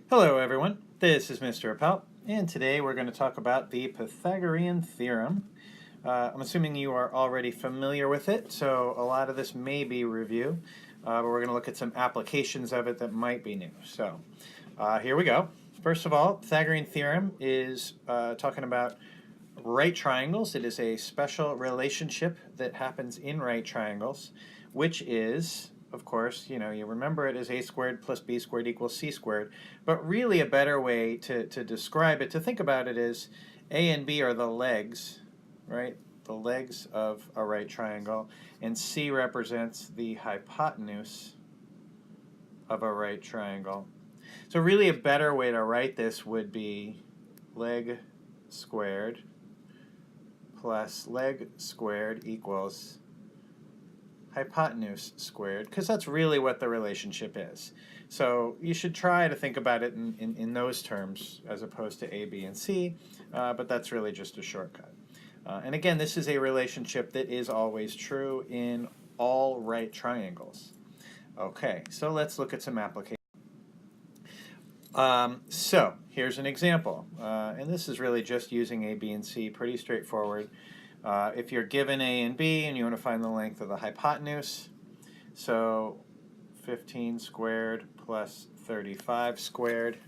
Hello everyone, this is Mr. Appel, and today we're going to talk about the Pythagorean theorem. I'm assuming you are already familiar with it, so a lot of this may be review, but we're going to look at some applications of it that might be new. So here we go. First of all, Pythagorean theorem is talking about right triangles. It is a special relationship that happens in right triangles, which is, of course, you remember it as a squared plus b squared equals c squared, but really a better way to describe it, to think about it, is a and b are the legs, right? The legs of a right triangle, and c represents the hypotenuse of a right triangle. So really a better way to write this would be leg squared plus leg squared equals hypotenuse squared, because that's really what the relationship is. So you should try to think about it in those terms as opposed to a, b, and c, but that's really just a shortcut. And again, this is a relationship that is always true in all right triangles. Okay, so let's look at some applications. So here's an example, and this is really just using a, b, and c, pretty straightforward. If you're given a and b and you want to find the length of the hypotenuse, so 15 squared plus 35 squared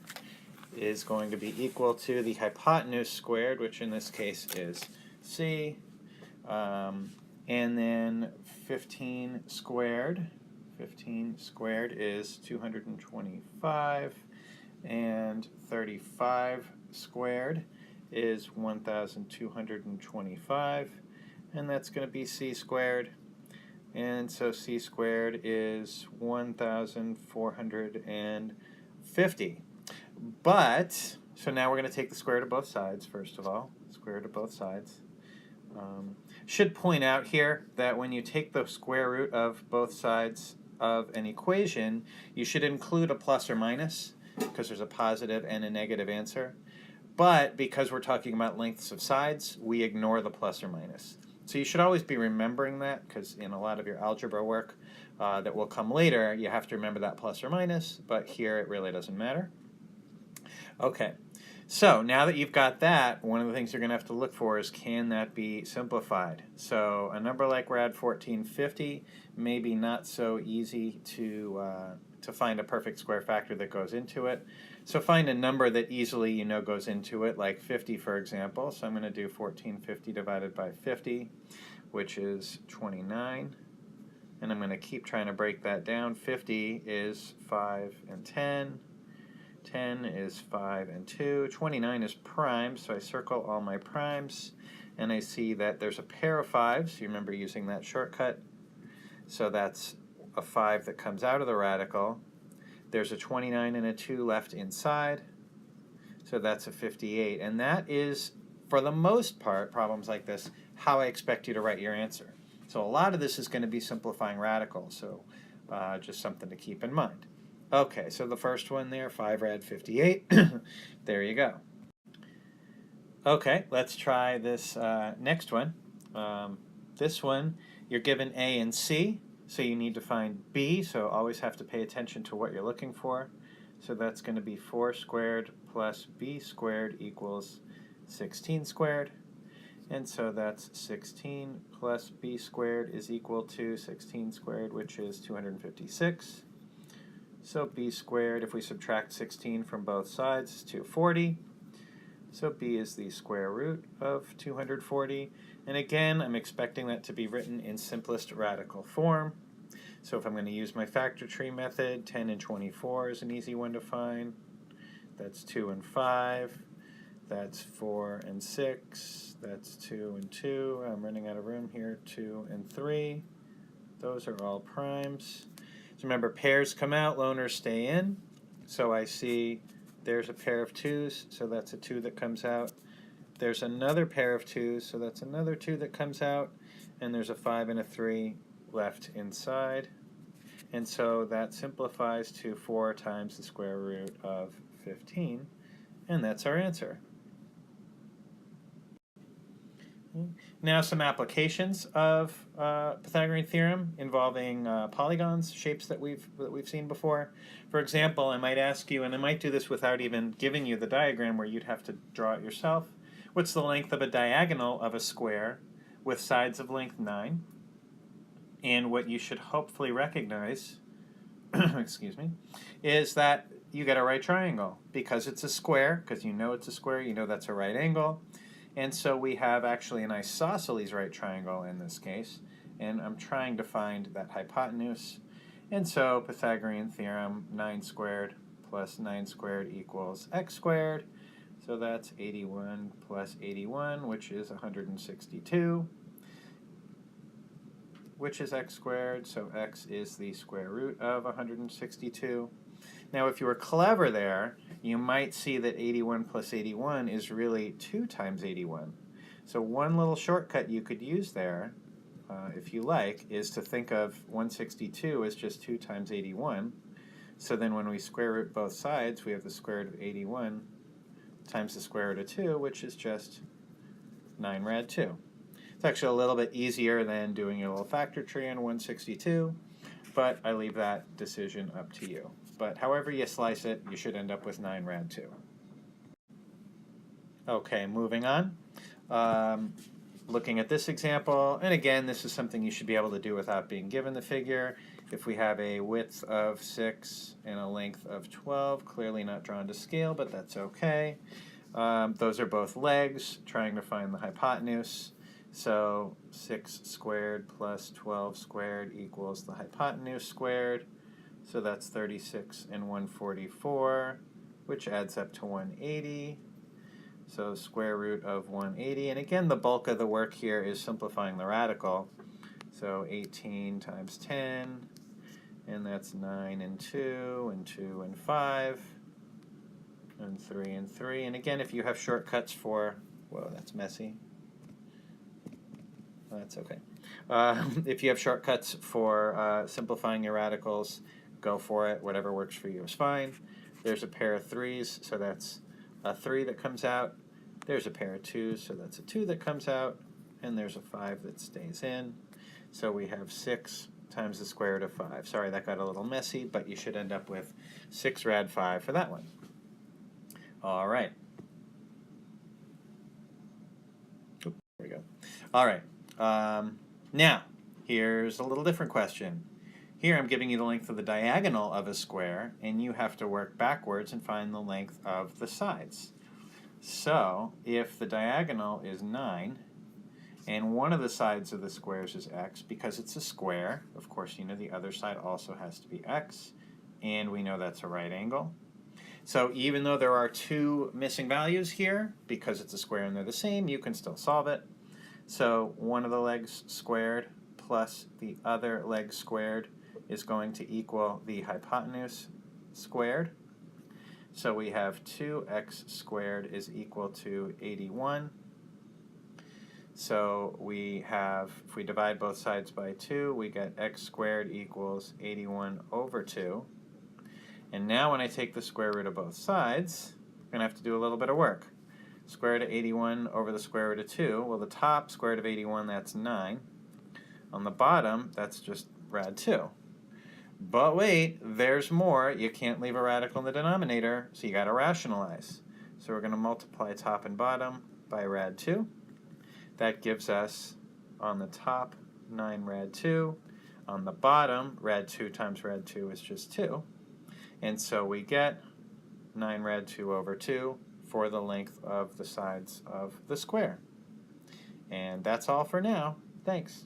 is going to be equal to the hypotenuse squared, which in this case is c, and then 15 squared is 225, and 35 squared is 1,225, and that's going to be c squared, and so c squared is 1,450. But, so now we're going to take the square root of both sides, first of all, square root of both sides. Should point out here that when you take the square root of both sides of an equation, you should include a plus or minus, because there's a positive and a negative answer. But because we're talking about lengths of sides, we ignore the plus or minus. So you should always be remembering that, because in a lot of your algebra work that will come later, you have to remember that plus or minus, but here it really doesn't matter. Okay, so now that you've got that, one of the things you're going to have to look for is, can that be simplified? So a number like rad 1450 may be not so easy to find a perfect square factor that goes into it. So find a number that easily goes into it, like 50 for example. So I'm going to do 1450 divided by 50, which is 29. And I'm going to keep trying to break that down. 50 is 5 and 10. 10 is 5 and 2. 29 is prime, so I circle all my primes. And I see that there's a pair of 5s. You remember using that shortcut. So that's a 5 that comes out of the radical. There's a 29 and a 2 left inside, so that's a 58. And that is, for the most part, problems like this, how I expect you to write your answer. So a lot of this is going to be simplifying radicals, so just something to keep in mind. Okay, so the first one there, 5 rad 58, there you go. Okay, let's try this next one. This one, you're given A and C. So you need to find b, so always have to pay attention to what you're looking for. So that's going to be 4 squared plus b squared equals 16 squared. And so that's 16 plus b squared is equal to 16 squared, which is 256. So b squared, if we subtract 16 from both sides, is 240. So b is the square root of 240. And again, I'm expecting that to be written in simplest radical form. So if I'm going to use my factor tree method, 10 and 24 is an easy one to find. That's 2 and 5. That's 4 and 6. That's 2 and 2. I'm running out of room here. 2 and 3. Those are all primes. So remember, pairs come out, loners stay in. So I see there's a pair of 2's, so that's a 2 that comes out. There's another pair of 2's, so that's another 2 that comes out. And there's a 5 and a 3 left inside. And so that simplifies to 4 times the square root of 15. And that's our answer. Now some applications of Pythagorean theorem involving polygons, shapes that we've seen before. For example, I might ask you, and I might do this without even giving you the diagram where you'd have to draw it yourself. What's the length of a diagonal of a square with sides of length 9? And what you should hopefully recognize, excuse me, is that you get a right triangle because it's a square, because you know it's a square, you know that's a right angle. And so we have actually an isosceles right triangle in this case, and I'm trying to find that hypotenuse. And so Pythagorean theorem, 9 squared plus 9 squared equals x squared. So that's 81 plus 81, which is 162, which is x squared, so x is the square root of 162. Now if you were clever there, you might see that 81 plus 81 is really 2 times 81. So one little shortcut you could use there, if you like, is to think of 162 as just 2 times 81. So then when we square root both sides, we have the square root of 81 times the square root of 2, which is just 9 rad 2. It's actually a little bit easier than doing a little factor tree on 162, but I leave that decision up to you. But however you slice it, you should end up with 9 rad 2. Okay, moving on. Looking at this example, and again, this is something you should be able to do without being given the figure. If we have a width of 6 and a length of 12, clearly not drawn to scale, but that's okay. Those are both legs, trying to find the hypotenuse. So 6 squared plus 12 squared equals the hypotenuse squared. So that's 36 and 144, which adds up to 180. So square root of 180. And again, the bulk of the work here is simplifying the radical. So 18 times 10, and that's 9 and 2, and 2 and 5, and 3 and 3. And again, if you have shortcuts for, whoa, that's messy. That's okay. If you have shortcuts for simplifying your radicals, go for it. Whatever works for you is fine. There's a pair of 3's, so that's a 3 that comes out. There's a pair of 2's, so that's a 2 that comes out. And there's a 5 that stays in. So we have 6 times the square root of 5. Sorry, that got a little messy, but you should end up with 6 rad 5 for that one. All right. Oop, there we go. All right. Now, here's a little different question. Here I'm giving you the length of the diagonal of a square, and you have to work backwards and find the length of the sides. So, if the diagonal is 9, and one of the sides of the squares is x, because it's a square, of course you know the other side also has to be x, and we know that's a right angle. So even though there are 2 missing values here, because it's a square and they're the same, you can still solve it. So one of the legs squared plus the other leg squared is going to equal the hypotenuse squared. So we have 2x squared is equal to 81. So we have, if we divide both sides by 2, we get x squared equals 81 over 2. And now when I take the square root of both sides, I'm going to have to do a little bit of work. Square root of 81 over the square root of 2. Well, the top square root of 81, that's 9. On the bottom, that's just rad 2. But wait, there's more. You can't leave a radical in the denominator, so you got to rationalize. So we're going to multiply top and bottom by rad 2. That gives us, on the top, 9 rad 2. On the bottom, rad 2 times rad 2 is just 2. And so we get 9 rad 2 over 2 for the length of the sides of the square. And that's all for now. Thanks.